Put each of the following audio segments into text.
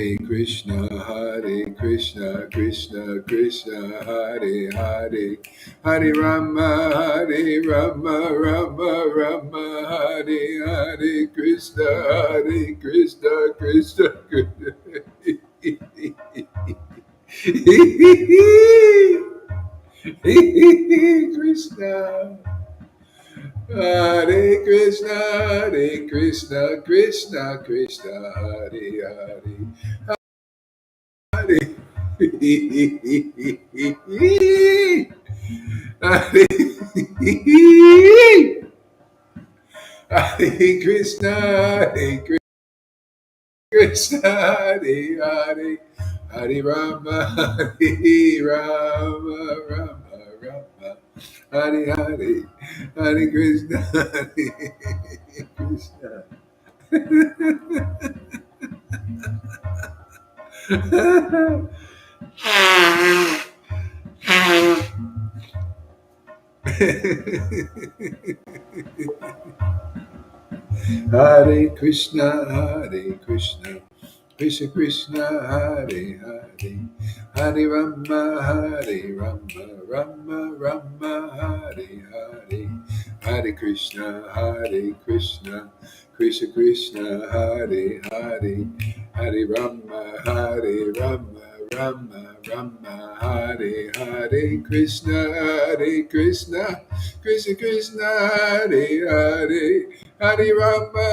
Hare Krishna, Krishna Krishna, Hare Hare, Hare Rama, Rama Rama, Hare Hare Krishna, Krishna Krishna. Krishna. Hare Krishna, Krishna Krishna, Hare Hare, Hare Hare Krishna, Hare Krishna, Hare Hare, Hare Rama, Rama, Hare Hare, Hare Krishna, Hare Krishna. Hare Krishna, Krishna Krishna, Hare Hare, Hare Rama, Rama, Hare Hare, Hare Krishna, Krishna Krishna, Hare Hare, Hare Rama, Rama, Hare Hare, Krishna, Krishna Krishna, Hare Hare. Hare Rama,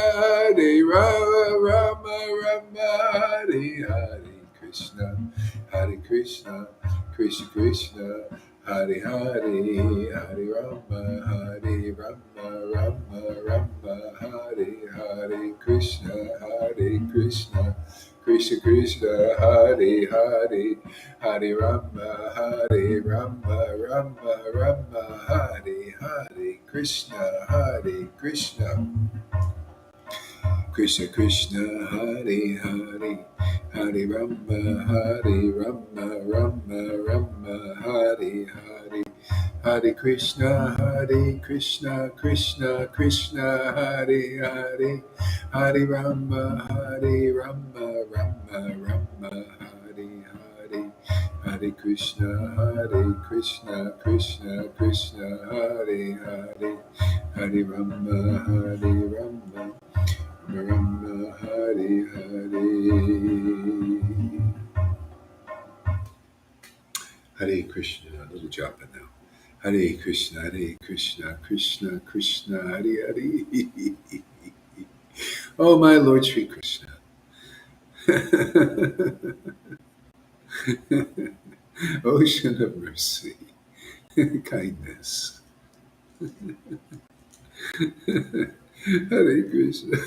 Rama, Hare Hare Krishna, Krishna Krishna, Hare Hare, Hare Rama, Rama, Hare Hare Krishna, Krishna Krishna, Hare Hare, Hare Rama, Rama, Hare Krishna, Krishna Krishna, Hare Hare, Hare Rama, Hare Hare, Hare Krishna, Krishna, Hare Hare, Hare Rama, Rama, Hare Hare, Hare Krishna, Krishna, Hare Hare, Hare Rama, Rama, Hare Hare. Hare Krishna, a little japa now. Hare Krishna, Krishna Krishna, Hare Hare. Oh, my Lord Sri Krishna. Ocean of mercy, kindness. Hare Krishna.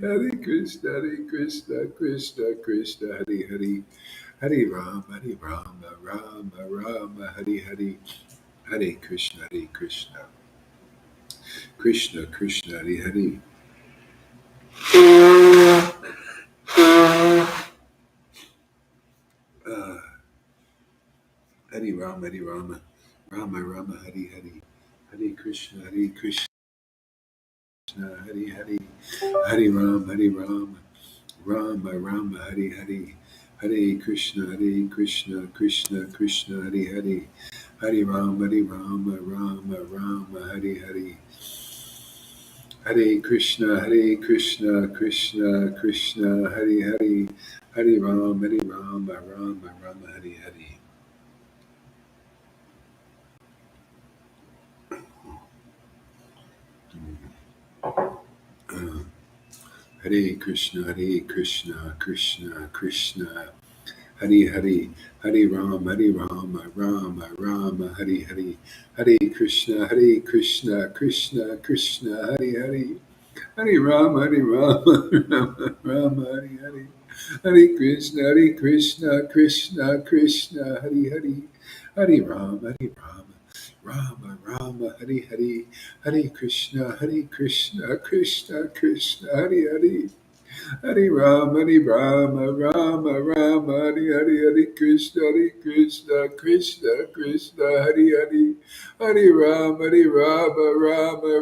Hare Krishna, Krishna, Hare Hare, Hare Rama, Rama, Hare Hare, Hare Krishna, Krishna, Hare Hare. Hare Rama, Rama, Hare Hare, Hare Krishna, Hare Hare, Hare Rama, Rama, Hare Hare, Hare Krishna, Krishna, Hare Hare, Hare Rama, Rama, Hare Hare, Hare Krishna, Krishna, Hare Hare, Hare Rama, Rama, Hare Hare. Hare Krishna, Krishna, Hare Hare, Hare Rama, Rama, Hare Hare, Hare Krishna, Krishna, Hare Hare, Hare Rama, Rama, Hare Hare, Hare Krishna, Krishna, Hare Hare, Hare Rama, Rama, Hare Hare, Hare Krishna, Krishna, Hare Hare, Hare Rama, Rama Rama, Hare Krishna, Krishna Krishna, Hare Hare, Hare Rama, Rama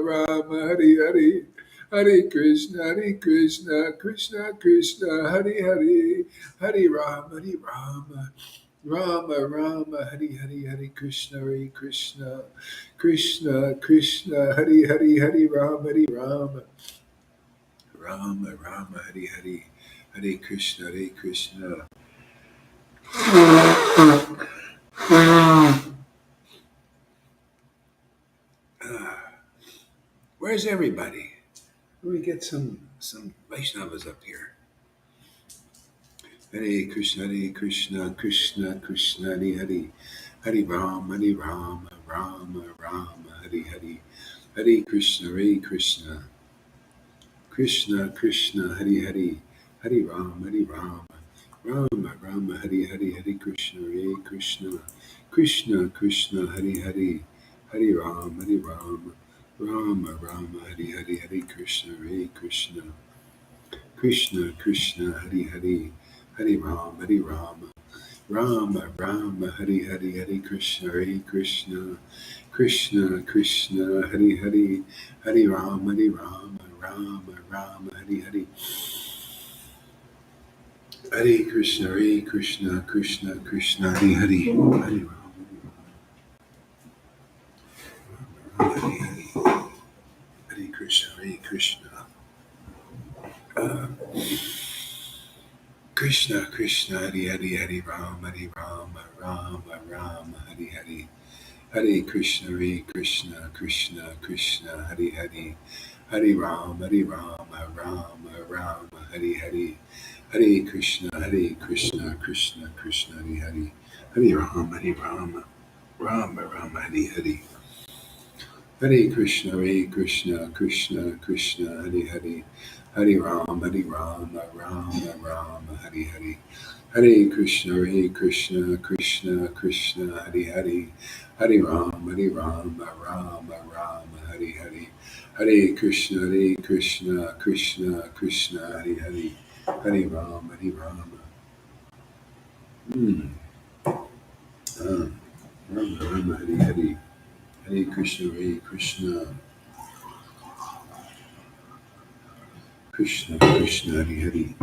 Rama, Hare Hare. Hare Krishna, Krishna Krishna, Hare Hare, Hare Rama, Rama Rama, Hare Krishna, Krishna, Krishna Krishna, Hare Rama, Rama Rama, Hare Krishna. Where's everybody? Let me get some Vaishnavas up here. Hare Krishna, Krishna Krishna, Hare Hare, Hare Rama, Rama Rama, Hare Hare, Hare Krishna, Krishna Krishna, Hare Hare, Hare Rama, Rama Rama, Hare Hare, Hare Krishna, Krishna Krishna, Hare Hare, Hare Rama, Rama Rama, Hare Hare, Hare Krishna, Krishna Krishna, Hare Hare, Hare Rama, Rama Rama, Hare Hare, Hare Krishna, Krishna Krishna, Hare Hare, Hare Rama, Rama Rama, Hare Hare, Hare Krishna, Krishna Krishna, Hare Hare, Hare Rama, Hare Krishna, uh, Krishna Krishna, Hare Hare, Hare Rama, Rama Rama, Hare Hare. Hare Krishna, Krishna Krishna, Hare Hare, Hare Rama, Rama Rama, Hare Hare, Hare Krishna, Krishna Krishna, Hare Hare, Hare Rama, Rama Rama, Hare Hare, Hare Krishna, Krishna Krishna, Hare Hare, Hare Rama, Rama Rama, Hare Hare, Hare Krishna, Krishna Krishna, Hare Hare, Hare Rama, Rama Rama, Hare Hare, Hare Krishna, Krishna Krishna, Hare Hare, Hare Rama, Hmm. Rama Rama, Hare Hare, Hare Krishna, Krishna Krishna, Hare Hare.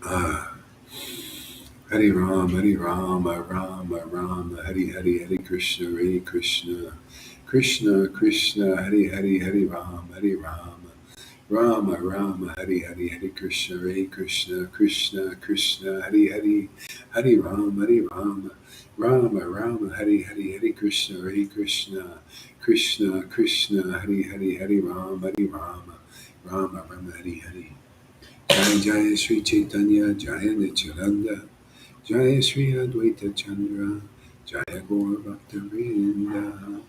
Ah, Hare Rama, Rama Rama, Hare Hare, Hare Krishna, Krishna Krishna, Hare Hare, Hare Rama, Rama Rama, Hare Hare, Hare Krishna, Krishna Krishna, Hare Hare, Hare Rama, Rama Rama, Hare Hare, Hare Krishna, Krishna Krishna, Hare Hare, Hare Rama, Rama Rama, Hare Hare. Jai Jai Sri Chaitanya, Jaya Nityananda, Jaya Sri Advaita Chandra, Jaya Gaur Bhakta Vrinda.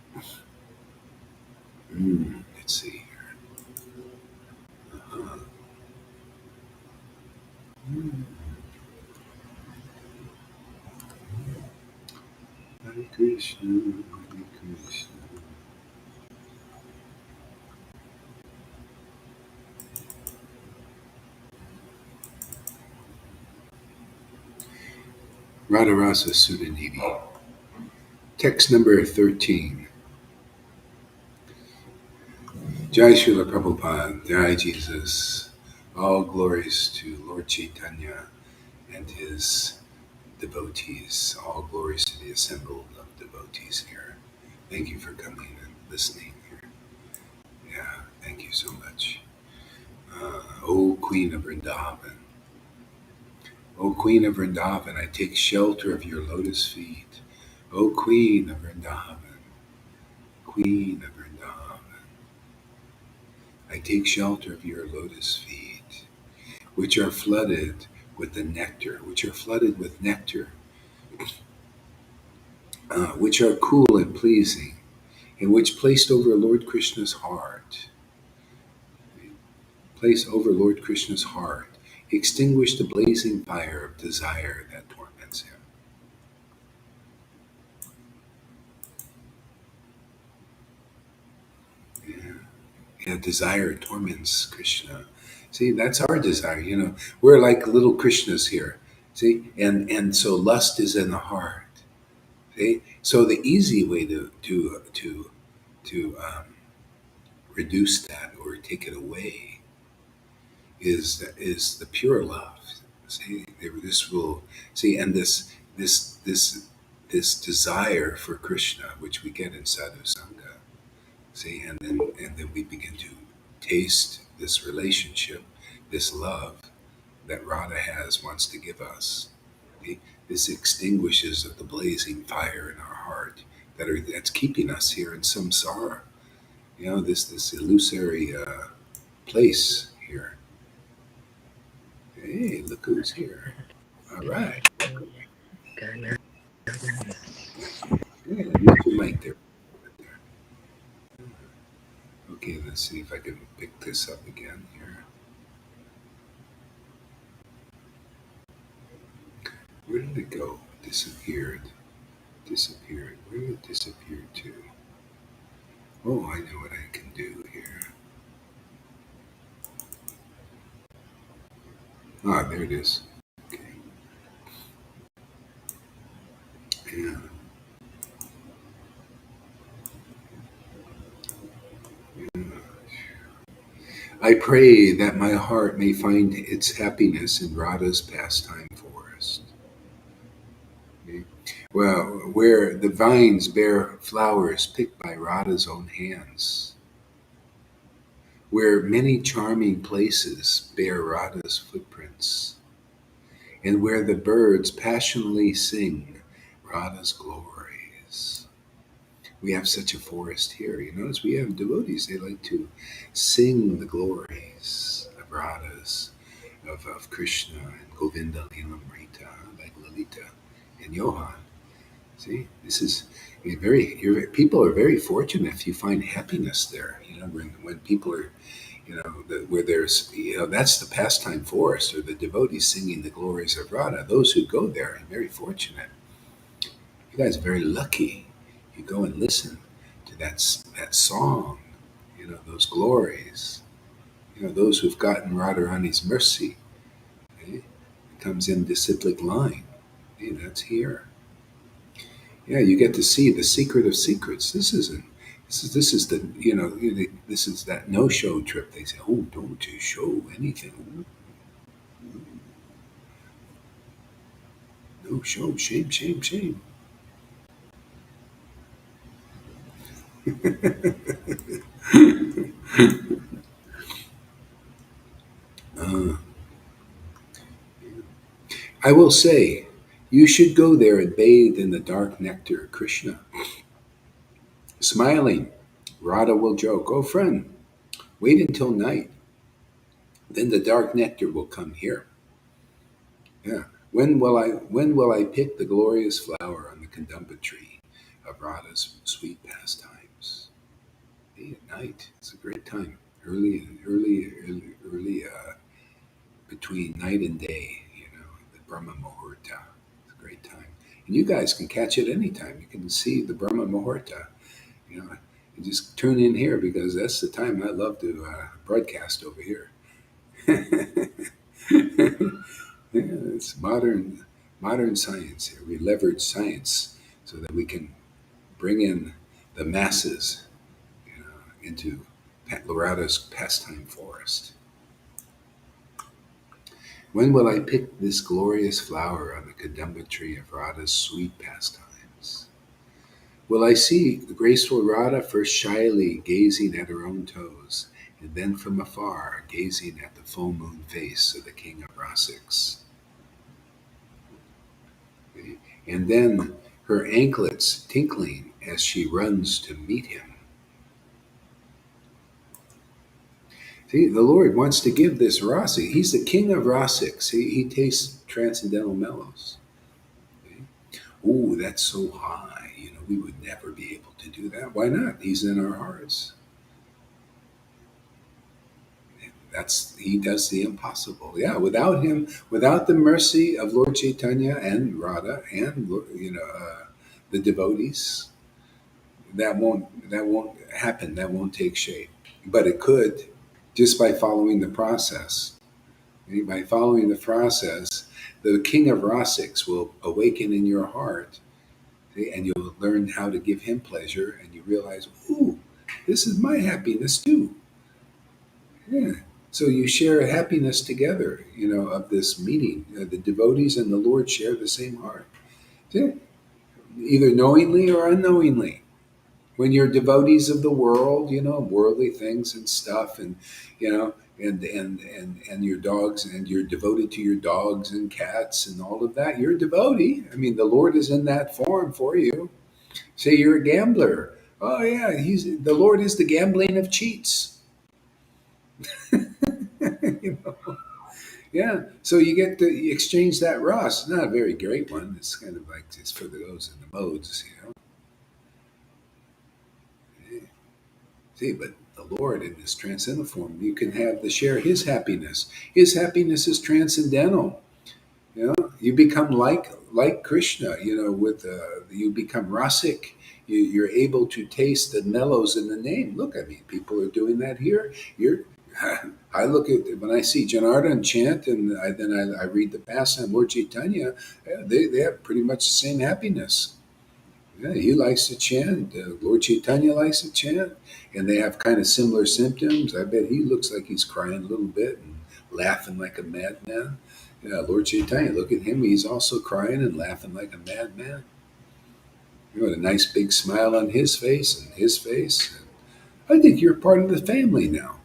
Let's see here. Uh, mm, Hare Krishna, Hare Krishna. Radharasa Sudhanidhi. Text number 13. Jai Srila Prabhupada, Jai Jesus. All glories to Lord Caitanya and his devotees. All glories to the assembled of devotees here. Thank you for coming and listening here. Yeah, thank you so much. O Queen of Vrindavan, O Queen of Vrindavan, I take shelter of your lotus feet. O Queen of Vrindavan, Queen of Vrindavan, I take shelter of your lotus feet, which are flooded with the nectar, which are cool and pleasing, and which placed over Lord Krishna's heart, extinguish the blazing fire of desire that torments him. Yeah. Yeah, desire torments Krishna. See, that's our desire. We're like little Krishnas here. See, and so lust is in the heart. See, so the easy way to reduce that or take it away is the pure love. See, this will see, and this desire for Krishna, which we get in Sadhu Sangha. See, and then we begin to taste this relationship, this love that Radha wants to give us. See, this extinguishes the blazing fire in our heart that's keeping us here in samsara. This illusory place here. Hey, look who's here. All right. Yeah, mute your mic there. Okay, let's see if I can pick this up again here. Where did it go? Disappeared. Disappeared. Where did it disappear to? Oh, I know what I can do here. Ah, there it is. Okay. Yeah. Yeah. I pray that my heart may find its happiness in Radha's pastime forest. Okay. Well, where the vines bear flowers picked by Radha's own hands, where many charming places bear Radha's footprints, and where the birds passionately sing Radha's glories. We have such a forest here. You notice we have devotees, they like to sing the glories of Radha's, of Krishna and Govinda, Lilamrita, like Lalita and Johan. See, this is people are very fortunate if you find happiness there. When people are, where there's, that's the pastime forest or the devotees singing the glories of Radha. Those who go there are very fortunate. You guys are very lucky. You go and listen to that song, those glories. Those who've gotten Radharani's mercy. Okay? It comes in disciplic line. Hey, that's here. Yeah, you get to see the secret of secrets. This is the this is that no-show trip. They say, oh, don't you show anything. No show, shame, shame, shame. uh, I will say, you should go there and bathe in the dark nectar of Krishna. Smiling, Radha will joke, oh friend, wait until night. Then the dark nectar will come here. Yeah. When will I pick the glorious flower on the Kadamba tree of Radha's sweet pastimes? Hey, at night. It's a great time. Early between night and day, the Brahma Muhurta. It's a great time. And you guys can catch it anytime. You can see the Brahma Muhurta. You just tune in here because that's the time I love to broadcast over here. Yeah, it's modern science here. We leverage science so that we can bring in the masses, into Lorada's pastime forest. When will I pick this glorious flower on the Kadamba tree of Radha's sweet pastimes? Will I see the graceful Radha first shyly gazing at her own toes, and then from afar gazing at the full moon face of the king of Rasics? And then her anklets tinkling as she runs to meet him. See, the Lord wants to give this rasi. He's the king of rasics. He tastes transcendental mellows. Okay? Oh, that's so high. We would never be able to do that. Why not? He's in our hearts. He does the impossible. Yeah, without him, without the mercy of Lord Caitanya and Radha and the devotees, that won't happen. That won't take shape. but it could, just by following the process. By following the process, the king of rasics will awaken in your heart, see, and you'll learn how to give him pleasure, and you realize, ooh, this is my happiness too. Yeah. So you share happiness together, of this meeting. The devotees and the Lord share the same heart. Yeah. Either knowingly or unknowingly. When you're devotees of the world, worldly things and stuff, and you know, and your dogs, and you're devoted to your dogs and cats and all of that, you're a devotee. I mean, the Lord is in that form for you. Say you're a gambler. Oh yeah, he's the Lord is the gambling of cheats. you know? Yeah. So you get to exchange that Ross. Not a very great one. It's kind of like it's for those in the modes. See, but the Lord in this transcendental form, you can have the share His happiness. His happiness is transcendental. You become like Krishna. With you become rasic. You're able to taste the mellows in the name. Look, I mean, people are doing that here. You're. I look at when I see Janardhan chant, and then I read the pastime Lord Caitanya. Yeah, they have pretty much the same happiness. Yeah, he likes to chant. Lord Chaitanya likes to chant, and they have kind of similar symptoms. I bet he looks like he's crying a little bit and laughing like a madman. Yeah, Lord Chaitanya, look at him. He's also crying and laughing like a madman. A nice big smile on his face and his face. I think you're part of the family now.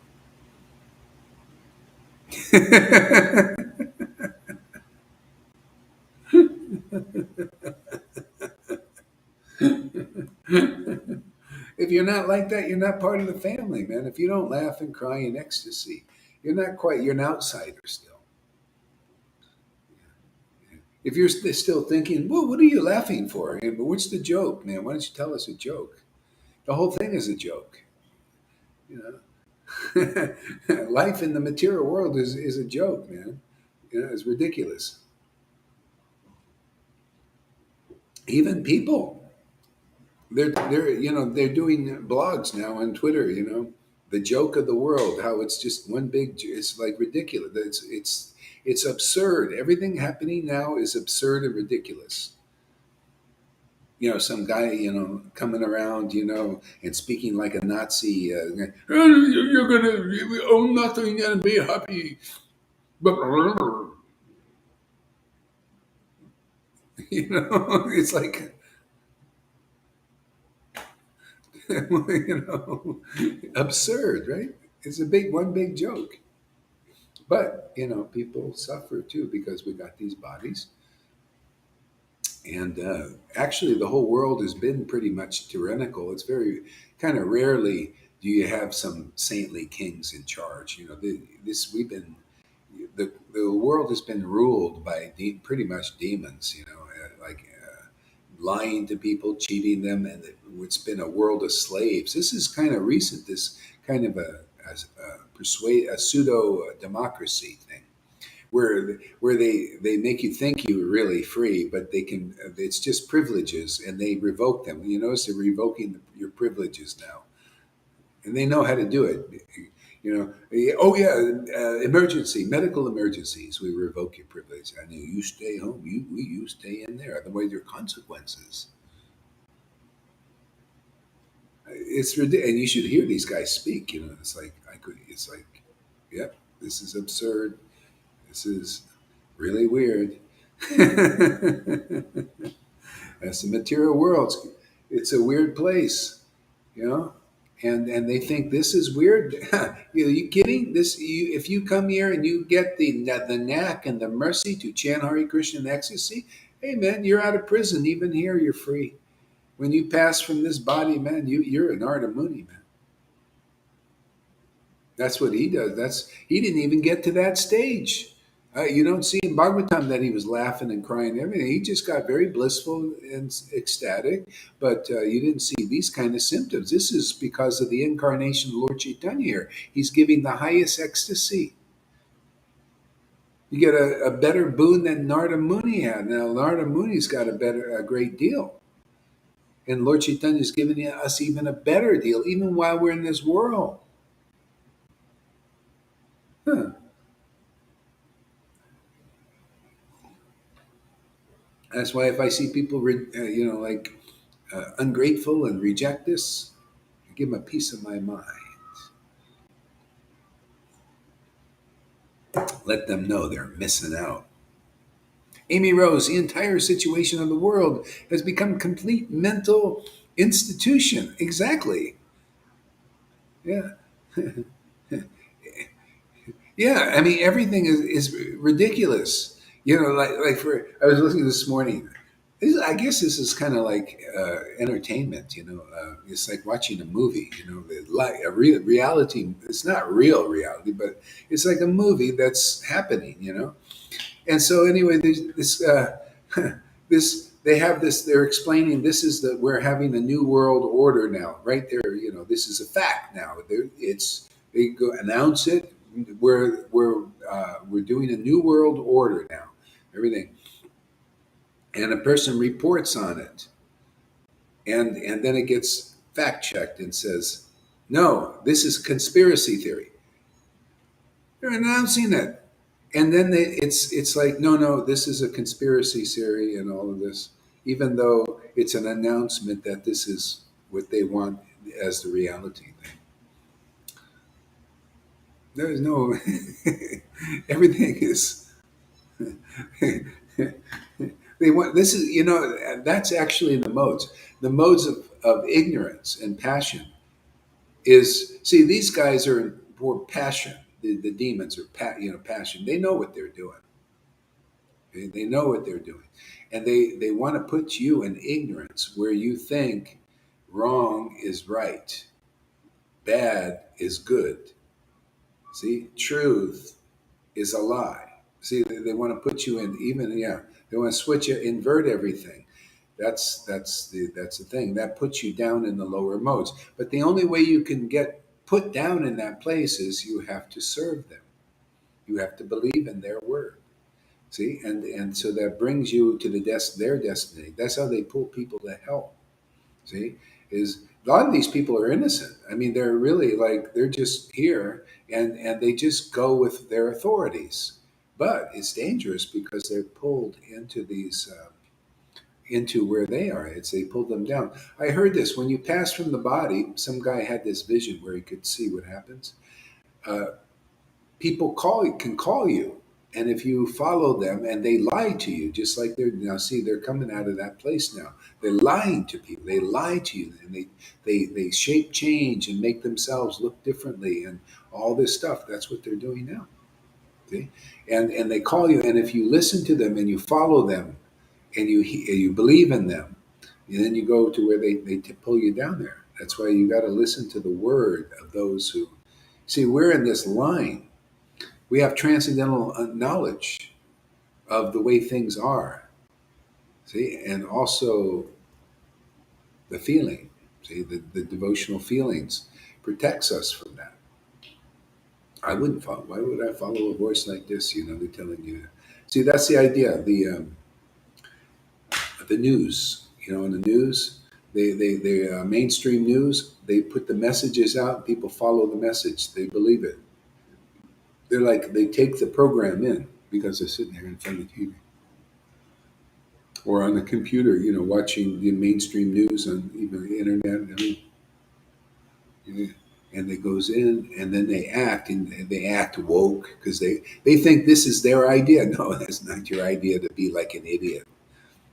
If you're not like that, you're not part of the family, man. If you don't laugh and cry in ecstasy, you're not quite, you're an outsider still. If you're still thinking, well, what are you laughing for? But what's the joke, man? Why don't you tell us a joke? The whole thing is a joke. You know, life in the material world is a joke, man. It's ridiculous. Even people, they're doing blogs now on Twitter. The joke of the world, how it's just one big. It's like ridiculous. It's absurd. Everything happening now is absurd and ridiculous. Some guy, coming around, and speaking like a Nazi. You're gonna own nothing and be happy. It's like, absurd, right? It's one big joke. But people suffer too because we got these bodies, and actually, the whole world has been pretty much tyrannical. It's very kind of rarely do you have some saintly kings in charge. This we've been the world has been ruled by pretty much demons. Like lying to people, cheating them, and it's been a world of slaves. This is kind of recent. This kind of a pseudo democracy thing where they make you think you're really free, but they can. It's just privileges, and they revoke them. You notice they're revoking your privileges now, and they know how to do it. Oh yeah, emergency, medical emergencies. We revoke your privilege. I know you stay home. You stay in there. Otherwise, there are consequences. It's ridiculous, and you should hear these guys speak. It's like I could. It's like, yep, this is absurd. This is really weird. That's the material world. It's a weird place, you know. And they think this is weird. You kidding? If you come here and you get the knack and the mercy to chant Hare Krishna in ecstasy, hey man, you're out of prison. Even here, you're free. When you pass from this body, man, you're an Arda Muni, man. That's what he does. He didn't even get to that stage. You don't see in Bhagavatam that he was laughing and crying and everything. He just got very blissful and ecstatic, but you didn't see these kind of symptoms. This is because of the incarnation of Lord Chaitanya here. He's giving the highest ecstasy. You get a better boon than Narada Muni had. Now Narada Muni's got a great deal, and Lord Chaitanya is giving us even a better deal, even while we're in this world. That's why if I see people, like ungrateful and reject this, I give them a piece of my mind. Let them know they're missing out. Amy Rose, the entire situation of the world has become complete mental institution. Exactly. Yeah. Yeah. I mean, everything is ridiculous. Like for, I was listening this morning. I guess this is kind of like entertainment. It's like watching a movie. Like a reality. It's not real reality, but it's like a movie that's happening. And so anyway, this they have this. They're explaining this is that we're having a new world order now, right there. This is a fact now. They go announce it. We're doing a new world order now. Everything, and a person reports on it, and then it gets fact checked and says, no, this is conspiracy theory. They're announcing it. And then it's like, no, no, this is a conspiracy theory and all of this, even though it's an announcement that this is what they want as the reality thing. There is no, everything is, they want, this is, that's actually the modes. The modes of ignorance and passion is, see, these guys are more passion. The demons are, passion. They know what they're doing. They know what they're doing. And they want to put you in ignorance where you think wrong is right, bad is good. See, truth is a lie. See, they want to put you in even, yeah, they want to switch it, invert everything. That's the thing. That puts you down in the lower modes. But the only way you can get put down in that place is you have to serve them. You have to believe in their word. See, and so that brings you to their destiny. That's how they pull people to hell. See, is a lot of these people are innocent. I mean, they're really like they're just here and they just go with their authorities. But it's dangerous because they're pulled into these into where they are. They pull them down. I heard this when you pass from the body. Some guy had this vision where he could see what happens. Uh, People can call you, and if you follow them and they lie to you, just like they're now, see, they're coming out of that place now. They're lying to people. They lie to you, and they shape change and make themselves look differently and all this stuff. That's what they're doing now. See, and they call you, and if you listen to them and you follow them and you believe in them, and then you go to where they pull you down there. That's why you got to listen to the word of those who see. We're in this line. We have transcendental knowledge of the way things are. See, and also the feeling. See, the devotional feelings protects us from that. I wouldn't follow. Why would I follow a voice like this? They're telling you. See, that's the idea. The news. In the news, they mainstream news. They put the messages out. People follow the message. They believe it. They're like they take the program in because they're sitting there in front of the TV or on the computer, watching the mainstream news on even the internet. I mean, and it goes in, and then they act, and they act woke because they think this is their idea. No, that's not your idea to be like an idiot.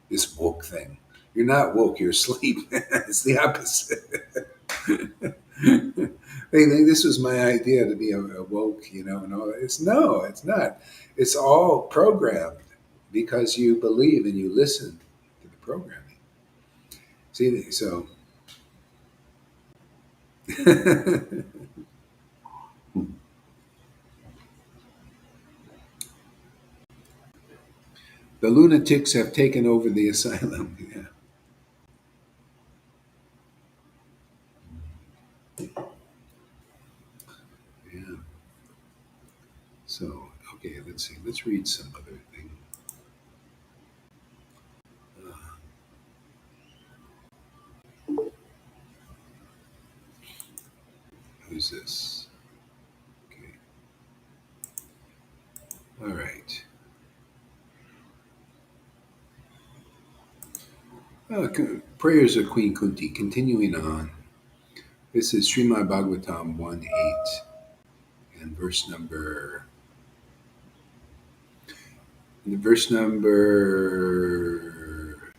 This woke thing. You're not woke. You're asleep. It's the opposite. They think this was my idea to be a woke, and all that. No, it's not. It's all programmed because you believe and you listen to the programming. See, so the lunatics have taken over the asylum. Yeah, yeah. So, okay, let's see. Let's read some other thing. Uh, who's this? Okay. All right. Prayers of Queen Kunti. Continuing on. This is Srimad Bhagavatam 1:8 and verse number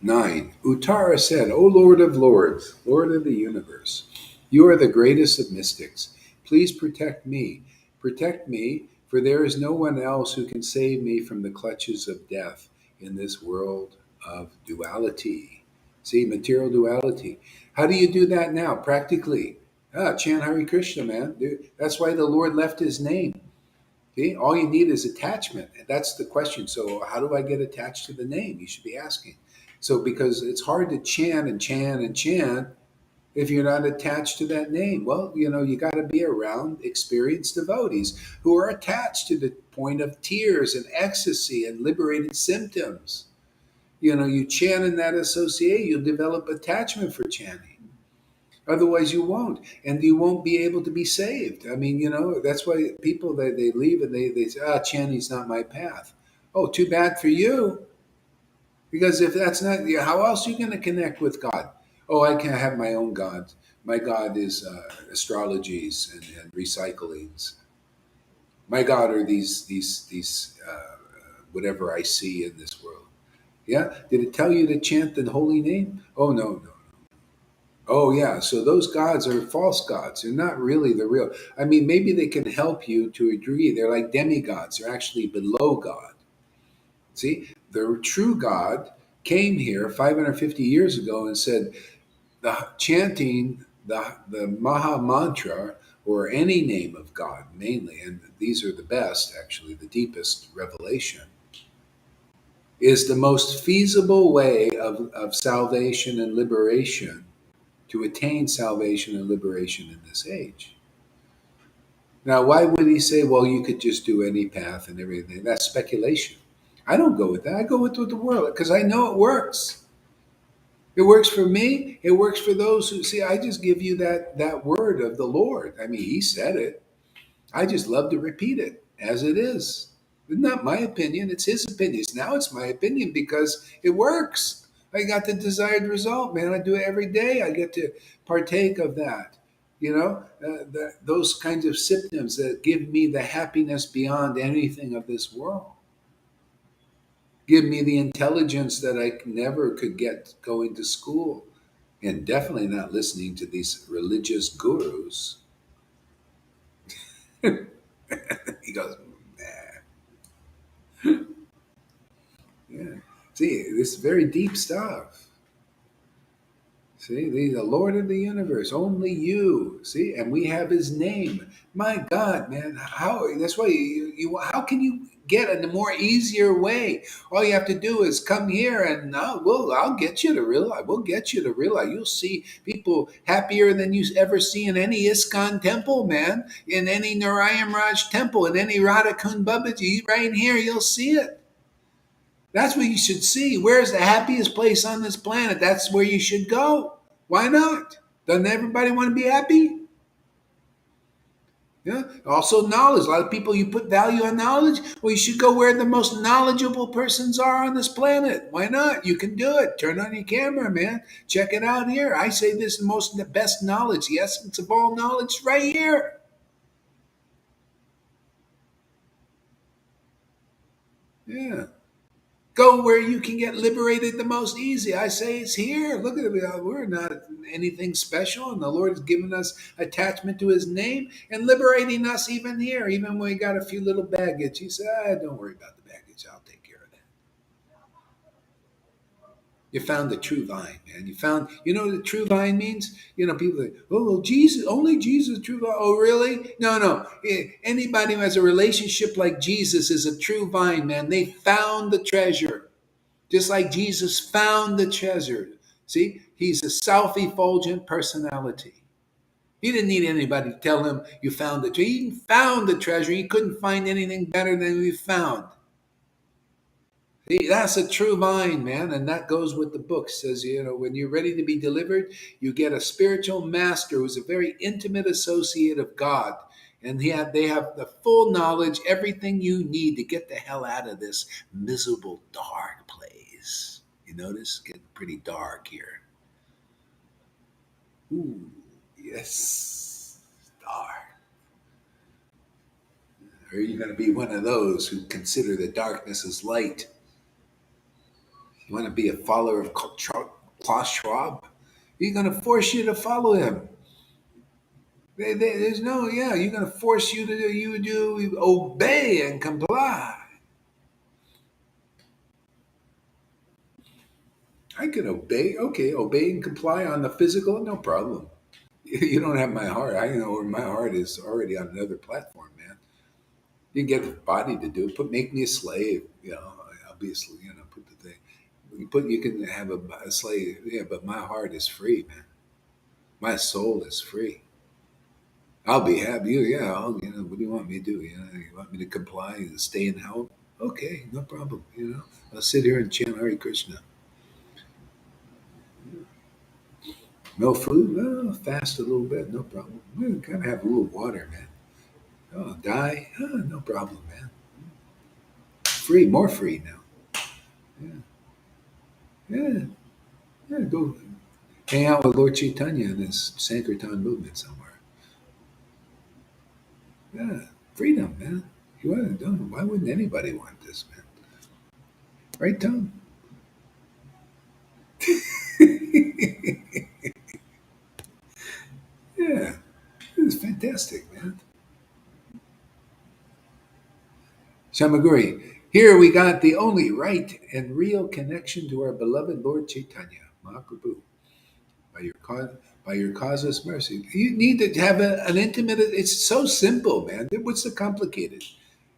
9. Uttara said, O Lord of Lords, Lord of the universe, you are the greatest of mystics. Please protect me. Protect me, for there is no one else who can save me from the clutches of death in this world of duality. See, material duality. How do you do that now? Practically. Chant Hare Krishna, man. That's why the Lord left his name. See, all you need is attachment. And that's the question. So, how do I get attached to the name? You should be asking. So, because it's hard to chant and chant and chant if you're not attached to that name. Well, you got to be around experienced devotees who are attached to the point of tears and ecstasy and liberated symptoms. You chant in that associate, you'll develop attachment for chanting. Otherwise, you won't, and you won't be able to be saved. I mean, that's why people they leave and they say, chanting's not my path. Oh, too bad for you, because if that's not, how else are you going to connect with God? Oh, I can have my own God. My God is astrologies and recyclings. My God are these whatever I see in this world. Yeah, did it tell you to chant the holy name? Oh, no. Oh, yeah. So those gods are false gods. They're not really the real. I mean, maybe they can help you to a degree. They're like demigods. They're actually below God. See, the true God came here 550 years ago and said, the chanting the Maha Mantra or any name of God, mainly, and these are the best, actually, the deepest revelation, is the most feasible way of salvation and liberation to attain salvation and liberation in this age. Now, why would he say, well, you could just do any path and everything? That's speculation. I don't go with that. I go with the world because I know it works. It works for me. It works for those who see. I just give you that word of the Lord. I mean, He said it. I just love to repeat it as it is. It's not my opinion. It's His opinion. Now it's my opinion because it works. I got the desired result, man. I do it every day. I get to partake of that. Those kinds of symptoms that give me the happiness beyond anything of this world. Give me the intelligence that I never could get going to school, and definitely not listening to these religious gurus. He goes, nah. Yeah. See, this is very deep stuff. See, the Lord of the universe, only you. See, and we have His name. My God, man, how? That's why how can you get a more easier way? All you have to do is come here, and I'll get you to realize. We'll get you to realize. You'll see people happier than you ever see in any ISKCON temple, man. In any Narayan Raj temple, in any Radha Kund Babaji, right here, you'll see it. That's what you should see. Where's the happiest place on this planet? That's where you should go. Why not? Doesn't everybody want to be happy? Yeah. Also, knowledge. A lot of people, you put value on knowledge. Well, you should go where the most knowledgeable persons are on this planet. Why not? You can do it. Turn on your camera, man. Check it out here. I say this is the best knowledge, the essence of all knowledge, right here. Yeah. Go where you can get liberated the most easy. I say it's here. Look at it. We're not anything special, and the Lord has given us attachment to His name and liberating us even here, even when we got a few little baggage. He said, don't worry about the baggage. I'll take care of that. You found the true vine, man. You know what the true vine means? People say, oh, well, Jesus, only Jesus, true vine. Oh, really? No. Anybody who has a relationship like Jesus is a true vine, man. They found the treasure. Just like Jesus found the treasure. See, He's a self-effulgent personality. He didn't need anybody to tell him you found the treasure. He found the treasure. He couldn't find anything better than we found. See, that's a true vine, man. And that goes with the book. It says, when you're ready to be delivered, you get a spiritual master who's a very intimate associate of God. And they have the full knowledge, everything you need to get the hell out of this miserable, dark place. You notice? Getting pretty dark here. Ooh, yes, dark. Or are you going to be one of those who consider the darkness as light? You want to be a follower of Klaus Schwab? He's going to force you to follow him. There's no, yeah, you're going to force you to obey and comply. I can obey. Okay, obey and comply on the physical, no problem. You don't have my heart. I know my heart is already on another platform, man. You can get the body to do it. Make me a slave. Obviously, put the thing. You can have a slave, yeah, but my heart is free, man. My soul is free. I'll be happy. Yeah, what do you want me to do? You want me to comply and stay in help? Okay, no problem. I'll sit here and chant Hare Krishna. No food? Well, fast a little bit, no problem. We gotta have a little water, man. Oh, die? Oh, no problem, man. Free, more free now. Yeah, yeah. Go hang out with Lord Caitanya and his Sankirtan movement somewhere. Yeah, freedom, man. You want to? Why wouldn't anybody want this, man? Right, Tom? Yeah, it's fantastic, man. Shamaguri, here we got the only right and real connection to our beloved Lord Chaitanya, Mahaprabhu, by your causeless mercy. You need to have an intimate. It's so simple, man. What's so complicated?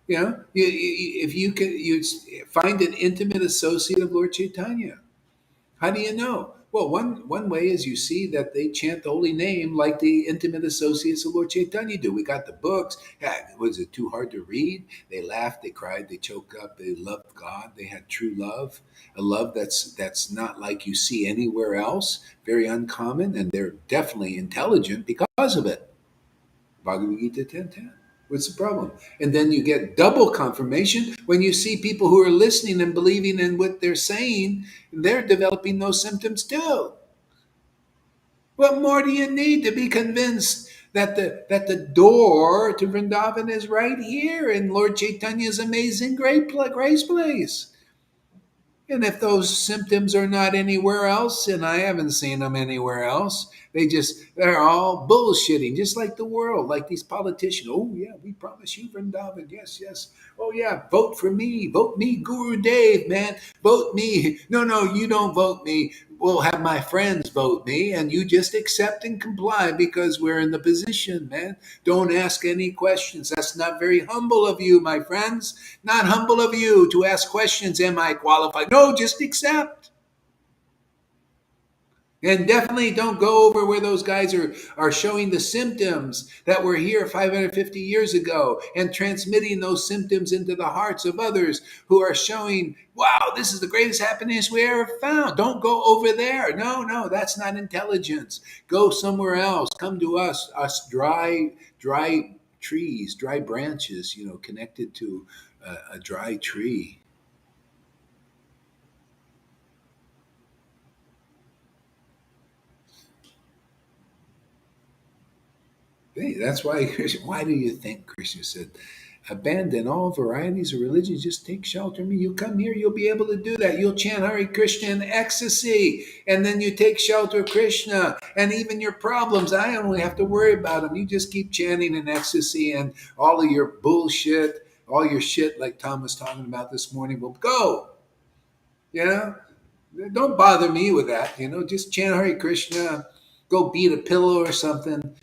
If you can, you find an intimate associate of Lord Chaitanya. How do you know? Well, one way is you see that they chant the holy name like the intimate associates of Lord Chaitanya do. We got the books. Yeah, was it too hard to read? They laughed, they cried, they choked up. They loved God. They had true love, a love that's not like you see anywhere else. Very uncommon, and they're definitely intelligent because of it. Bhagavad Gita 10:10. What's the problem? And then you get double confirmation when you see people who are listening and believing in what they're saying, they're developing those symptoms too. What more do you need to be convinced that the door to Vrindavan is right here in Lord Chaitanya's amazing grace place? And if those symptoms are not anywhere else, and I haven't seen them anywhere else, they're all bullshitting, just like the world, like these politicians. Oh, yeah, we promise you Vrindavan. Yes, yes. Oh, yeah, vote for me. Vote me, Guru Dev, man. Vote me. No, you don't vote me. We'll have my friends vote me, and you just accept and comply because we're in the position, man. Don't ask any questions. That's not very humble of you, my friends. Not humble of you to ask questions. Am I qualified? No, just accept. And definitely don't go over where those guys are showing the symptoms that were here 550 years ago and transmitting those symptoms into the hearts of others who are showing, wow, this is the greatest happiness we ever found. Don't go over there. No, that's not intelligence. Go somewhere else. Come to us dry trees, dry branches, connected to a dry tree. Hey, that's why. Why do you think Krishna said, "Abandon all varieties of religion, just take shelter of me"? You come here, you'll be able to do that. You'll chant Hare Krishna in ecstasy, and then you take shelter of Krishna, and even your problems, I don't have to worry about them. You just keep chanting in ecstasy, and all of your bullshit, all your shit, like Tom was talking about this morning, will go. You know, don't bother me with that. Just chant Hare Krishna, go beat a pillow or something.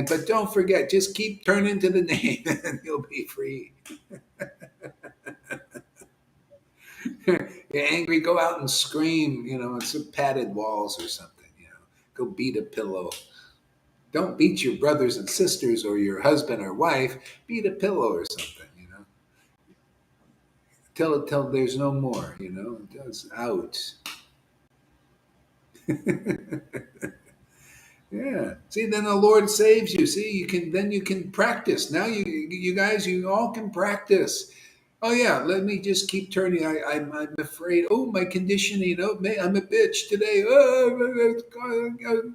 But don't forget, just keep turning to the name, and you'll be free. You're angry, go out and scream. On some padded walls or something. Go beat a pillow. Don't beat your brothers and sisters or your husband or wife. Beat a pillow or something. Till there's no more. It's out. Yeah. See, then the Lord saves you. See, you can practice. Now you guys, you all can practice. Oh yeah, let me just keep turning. I'm afraid. Oh, my conditioning. Oh, I'm a bitch today. Oh,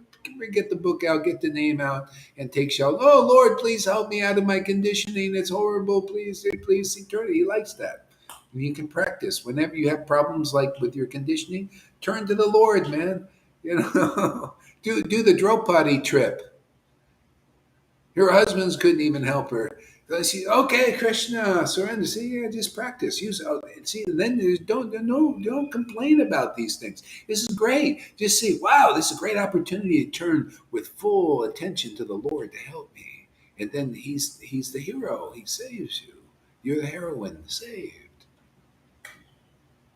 get the book out, get the name out, and take shelter. Oh Lord, please help me out of my conditioning. It's horrible. Please, please turn it. He likes that. You can practice whenever you have problems like with your conditioning. Turn to the Lord, man. You know, do the Draupadi trip. Her husbands couldn't even help her. So she, okay, Krishna, surrender. See, yeah, just practice. Use see. Then there's, don't complain about these things. This is great. Just see, wow, this is a great opportunity to turn with full attention to the Lord to help me. And then he's the hero. He saves you. You're the heroine saved.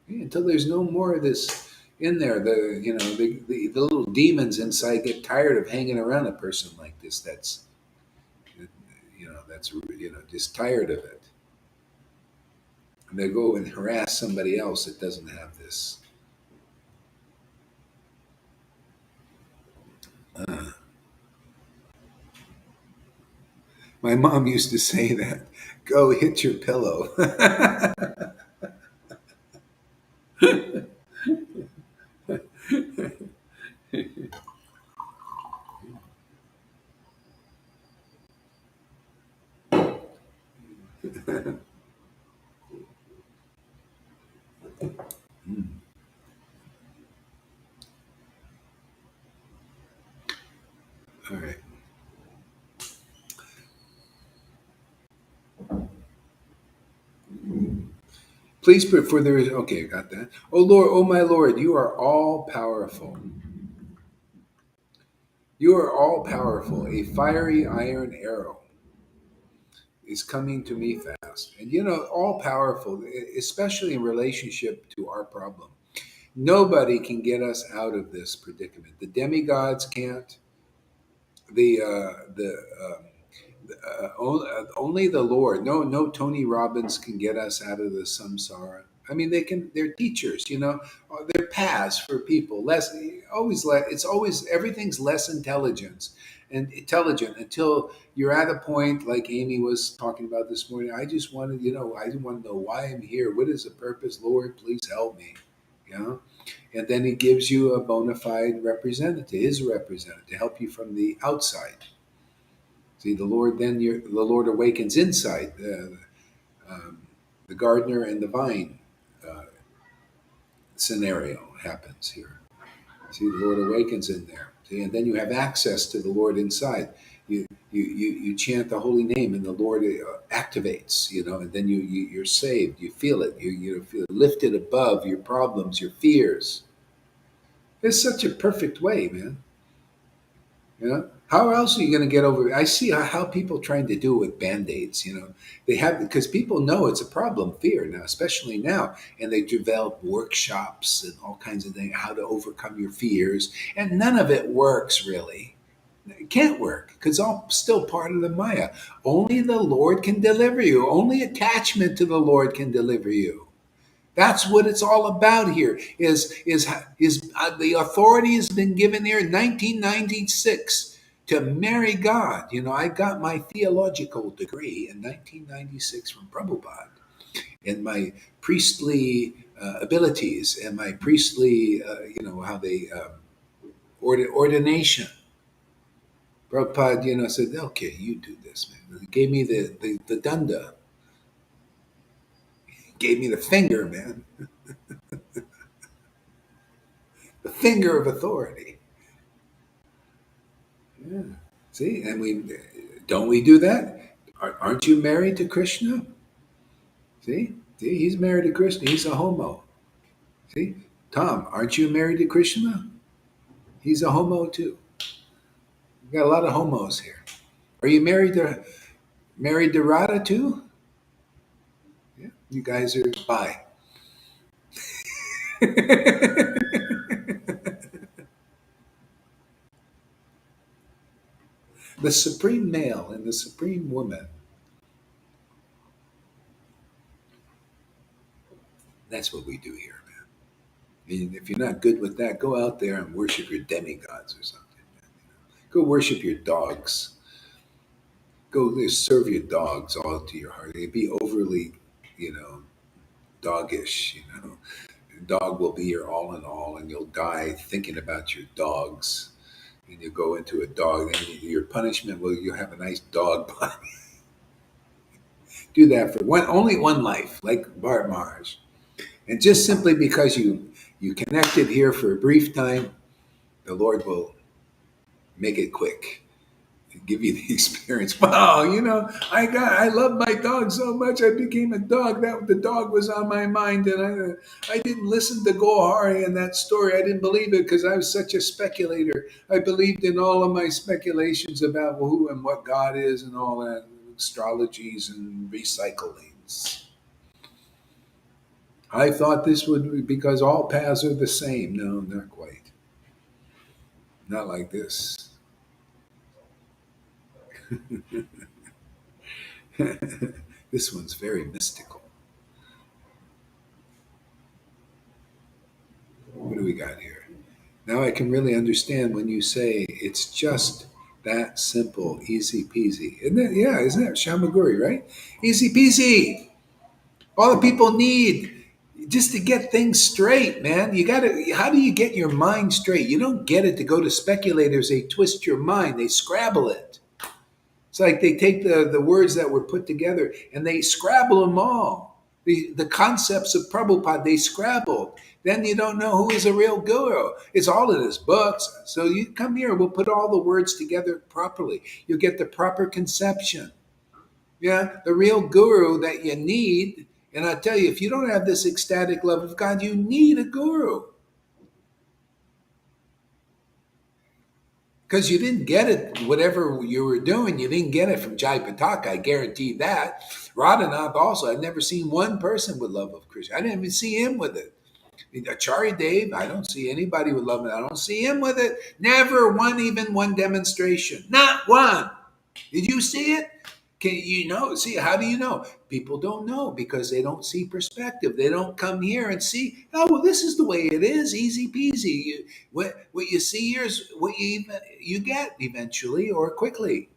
Yeah, until there's no more of this in there. The little demons inside get tired of hanging around a person like this. That's just tired of it, and they go and harass somebody else that doesn't have this. uh, my mom used to say that, go hit your pillow. Mm, all right. Please put for there is okay, got that. Oh Lord, oh my Lord, you are all powerful. You are all powerful. A fiery iron arrow is coming to me fast. And all powerful, especially in relationship to our problem. Nobody can get us out of this predicament. The demigods can't. Only the Lord. No Tony Robbins can get us out of the samsara. I mean, they can. They're teachers, They're paths for people. It's always everything's less intelligent until you're at a point like Amy was talking about this morning. I just wanted, I want to know why I'm here. What is the purpose, Lord? Please help me. You know, and then He gives you a bona fide representative, His representative, to help you from the outside. See, the Lord awakens inside. Um, the gardener and the vine uh, scenario happens here. See, the Lord awakens in there. See, and then you have access to the Lord inside. You chant the holy name, and the Lord activates. And then you're saved. You feel it. You feel lifted above your problems, your fears. It's such a perfect way, man. How else are you going to get over it? I see how people trying to do it with band-aids. They have, because people know it's a problem, fear now, especially now, and they develop workshops and all kinds of things, how to overcome your fears, and none of it works really. It can't work because all still part of the Maya. Only the Lord can deliver you. Only attachment to the Lord can deliver you. That's what it's all about here. Is the authority has been given here in 1996 to marry God. I got my theological degree in 1996 from Prabhupada, and my priestly abilities and my priestly, how they ordination. Prabhupada, said, "Okay, you do this, man." He gave me the dunda, gave me the finger, man, the finger of authority. Yeah. See, and we do that? Aren't you married to Krishna? See, he's married to Krishna. He's a homo. See, Tom, aren't you married to Krishna? He's a homo too. We got a lot of homos here. Are you married to Radha too? Yeah, you guys are bi. The supreme male and the supreme woman. That's what we do here, man. And if you're not good with that, go out there and worship your demigods or something. Go worship your dogs. Go there, serve your dogs all to your heart. Be overly. doggish. Dog will be your all in all, and you'll die thinking about your dogs. And you go into a dog, and your punishment will you have a nice dog body. Do that for only one life, like Bart Mars. And just simply because you connected here for a brief time, the Lord will make it quick and give you the experience. Wow, I love my dog so much. I became a dog. That the dog was on my mind, and I didn't listen to Gohari and that story. I didn't believe it because I was such a speculator. I believed in all of my speculations about who and what God is and all that astrologies and recyclings. I thought this would be because all paths are the same. No, not quite. Not like this. This one's very mystical. What do we got here? Now I can really understand when you say it's just that simple, easy peasy. Isn't that Shamaguri, right? Easy peasy. All the people need just to get things straight, man. How do you get your mind straight? You don't get it to go to speculators. They twist your mind, they scrabble it. It's like they take the words that were put together and they scrabble them all. The concepts of Prabhupada, they scrabbled. Then you don't know who is a real guru. It's all in his books. So you come here, we'll put all the words together properly. You'll get the proper conception. Yeah, the real guru that you need. And I tell you, if you don't have this ecstatic love of God, you need a guru. Because you didn't get it, whatever you were doing, you didn't get it from Jai Pataka. I guarantee that. Radhanath also, I've never seen one person with love of Krishna. I didn't even see him with it. Acharya Dev, I don't see anybody with love. I don't see him with it. Never even one demonstration. Not one. Did you see it? Can you know? See, how do you know? People don't know because they don't see perspective. They don't come here and see. Oh, well, this is the way it is, easy peasy. What you see here is what you get eventually or quickly.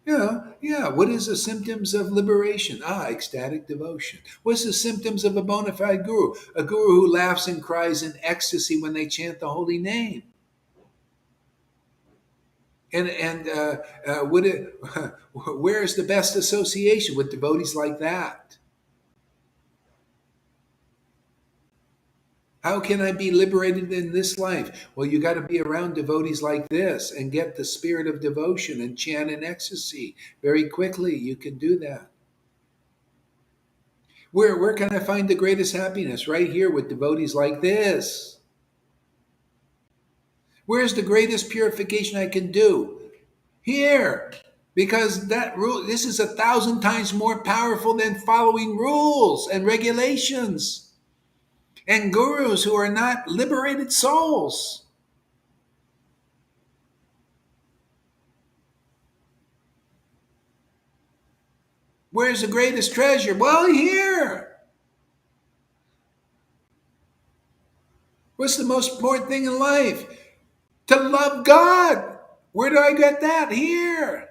Yeah. What is the symptoms of liberation? Ecstatic devotion. What's the symptoms of a bona fide guru? A guru who laughs and cries in ecstasy when they chant the holy name. Where's the best association with devotees like that? How can I be liberated in this life? Well, you got to be around devotees like this and get the spirit of devotion and chant in ecstasy very quickly. You can do that. Where can I find the greatest happiness? Right here with devotees like this. Where's the greatest purification I can do? Here. Because that rule, this is 1,000 times more powerful than following rules and regulations and gurus who are not liberated souls. Where's the greatest treasure? Well, here. What's the most important thing in life? To love God. Where do I get that? Here.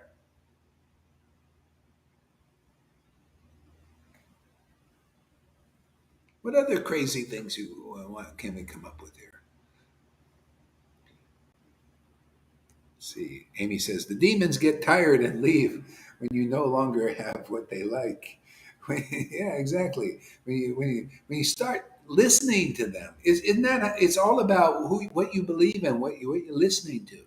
What other crazy things can we come up with here? See, Amy says the demons get tired and leave when you no longer have what they like. Yeah, exactly. When you start listening to them, isn't that it's all about what you believe in, what you're listening to.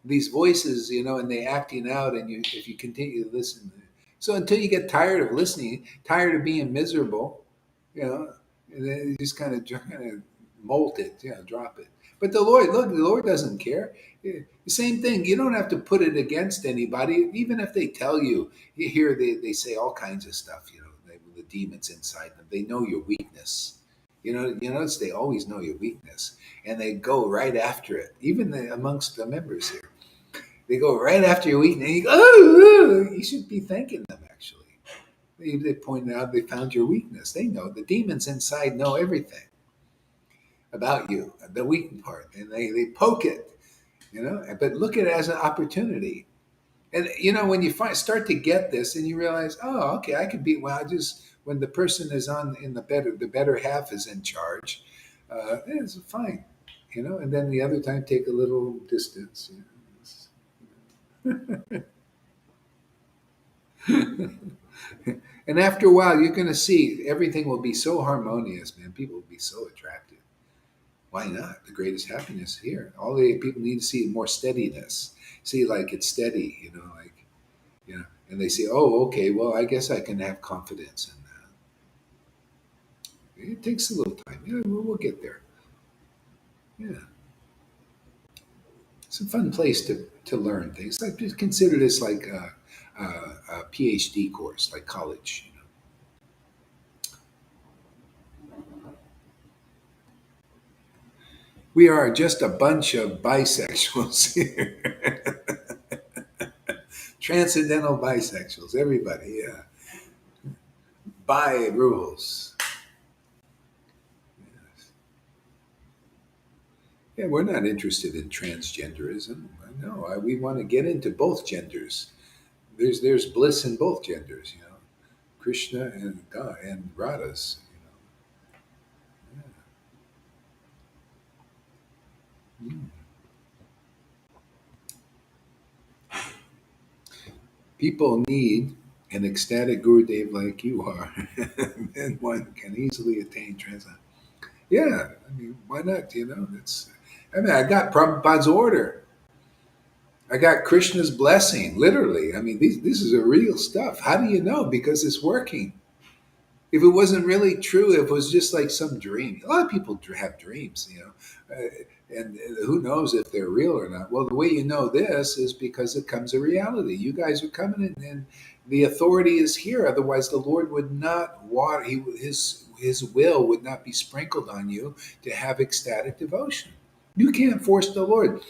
These voices, and they acting out, and if you continue to listen, so until you get tired of listening, tired of being miserable, you know, and then you just kind of molt it, drop it. But the Lord doesn't care. The same thing. You don't have to put it against anybody, even if they tell you. You hear they say all kinds of stuff. The demons inside them. They know your weakness. You notice they always know your weakness, and they go right after it. Even amongst the members here, they go right after your weakness. And you go, oh, you should be thanking them. Actually, they pointed out they found your weakness. They know the demons inside know everything about you, the weak part, and they poke it. But look at it as an opportunity. And when you start to get this, and you realize, oh, okay, I could be. Well, I just when the person is on in the better half is in charge, it's fine. And then the other time, take a little distance. And after a while, you're going to see everything will be so harmonious, man. People will be so attracted. Why not? The greatest happiness is here. All the people need to see more steadiness. See, like it's steady, like and they say, "Oh, okay. Well, I guess I can have confidence in that." It takes a little time. Yeah, we'll get there. Yeah, it's a fun place to learn things. Like just consider this like a PhD course, like college. We are just a bunch of bisexuals here. Transcendental bisexuals, everybody, yeah. Bi rules. Yeah, we're not interested in transgenderism. No, we want to get into both genders. There's bliss in both genders. Krishna and God and Radhas. Mm. People need an ecstatic Gurudev like you are, and one can easily attain transcendence. Yeah, I mean, why not? That's. I mean, I got Prabhupada's order. I got Krishna's blessing, literally. I mean, this is a real stuff. How do you know? Because it's working. If it wasn't really true, if it was just like some dream. A lot of people have dreams, and who knows if they're real or not. Well, the way you know this is because it comes a reality. You guys are coming in, and the authority is here. Otherwise, the Lord would not water. His will would not be sprinkled on you to have ecstatic devotion. You can't force the Lord.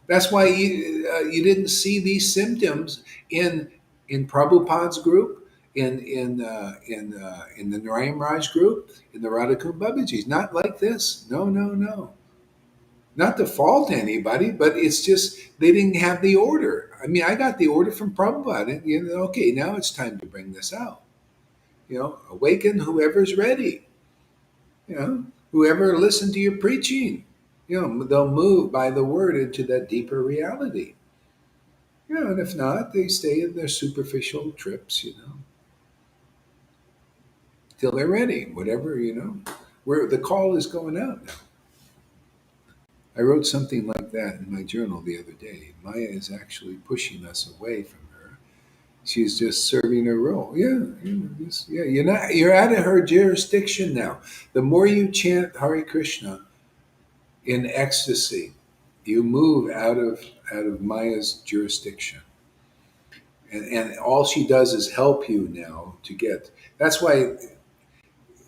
That's why you didn't see these symptoms in Prabhupada's group, in the Narayan Raj group, in the Radhakund Babaji's. Not like this. No, no, no. Not to fault anybody, but it's just they didn't have the order. I mean, I got the order from Prabhupada. And, okay, now it's time to bring this out. Awaken whoever's ready. Whoever listened to your preaching. They'll move by the word into that deeper reality. And if not, they stay in their superficial trips, till they're ready. Whatever. Where the call is going out now. I wrote something like that in my journal the other day. Maya is actually pushing us away from her. She's just serving her role. Yeah, yeah. You're out of her jurisdiction now. The more you chant Hare Krishna in ecstasy, you move out of Maya's jurisdiction. And all she does is help you now to get. That's why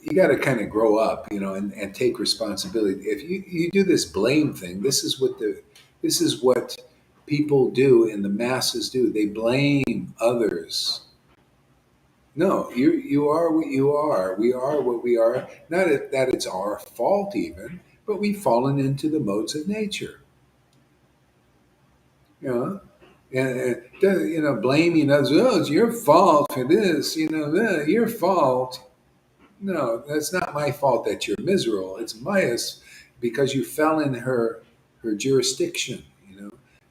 you got to kind of grow up, and take responsibility. If you do this blame thing, this is what people do and the masses do. They blame others. No, you are what you are. We are what we are. Not that it's our fault even, but we've fallen into the modes of nature. You know, and blaming others. Oh, it's your fault for this. Your fault. No, that's not my fault that you're miserable. It's Maya's because you fell in her jurisdiction.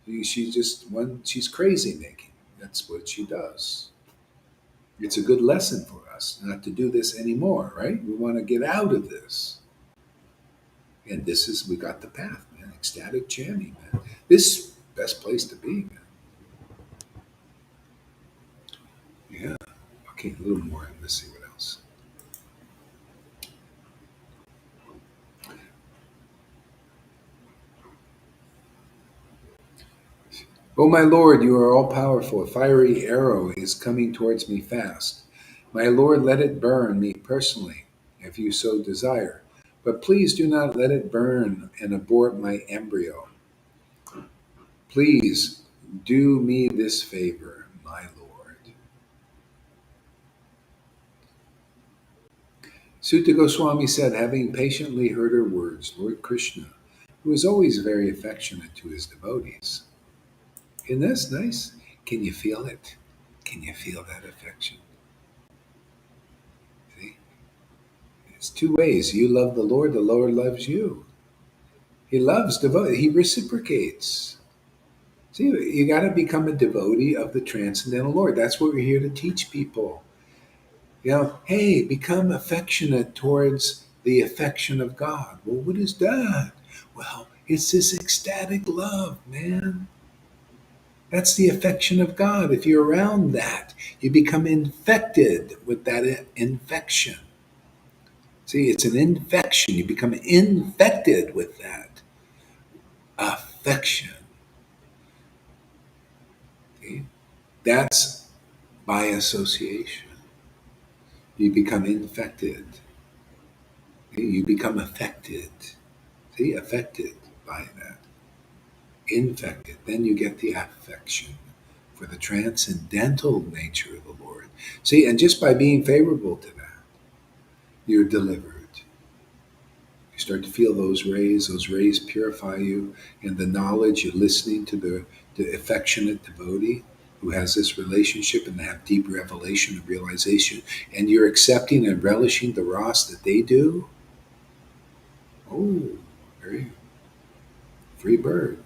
She's just she's crazy making. That's what she does. It's a good lesson for us not to do this anymore, right? We want to get out of this. And we got the path, man. Ecstatic chanting, man. This best place to be, man. Yeah. Okay, a little more. Let's see what else. Oh, my Lord, you are all powerful. A fiery arrow is coming towards me fast. My Lord, let it burn me personally, if you so desire. But please do not let it burn and abort my embryo. Please do me this favor, my Lord. Sutta Goswami said, having patiently heard her words, Lord Krishna, who is always very affectionate to his devotees. Isn't that nice? Can you feel it? Can you feel that affection? See? It's two ways. You love the Lord loves you. He loves devotee. He reciprocates. See, you got to become a devotee of the transcendental Lord. That's what we're here to teach people. Hey, become affectionate towards the affection of God. Well, what is that? Well, it's this ecstatic love, man. That's the affection of God. If you're around that, you become infected with that infection. See, it's an infection. You become infected with that affection. See? That's by association. You become infected. See? You become affected. See, affected by that. Infected. Then you get the affection for the transcendental nature of the Lord. See, and just by being favorable to that, you're delivered. You start to feel those rays purify you, and the knowledge you're listening to the affectionate devotee who has this relationship and they have deep revelation and realization, and you're accepting and relishing the Ras that they do. Oh, very free bird.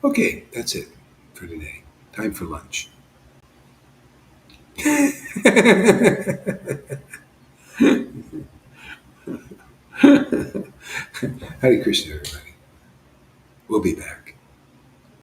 Okay, that's it for today. Time for lunch. Hare Krishna, everybody. We'll be back.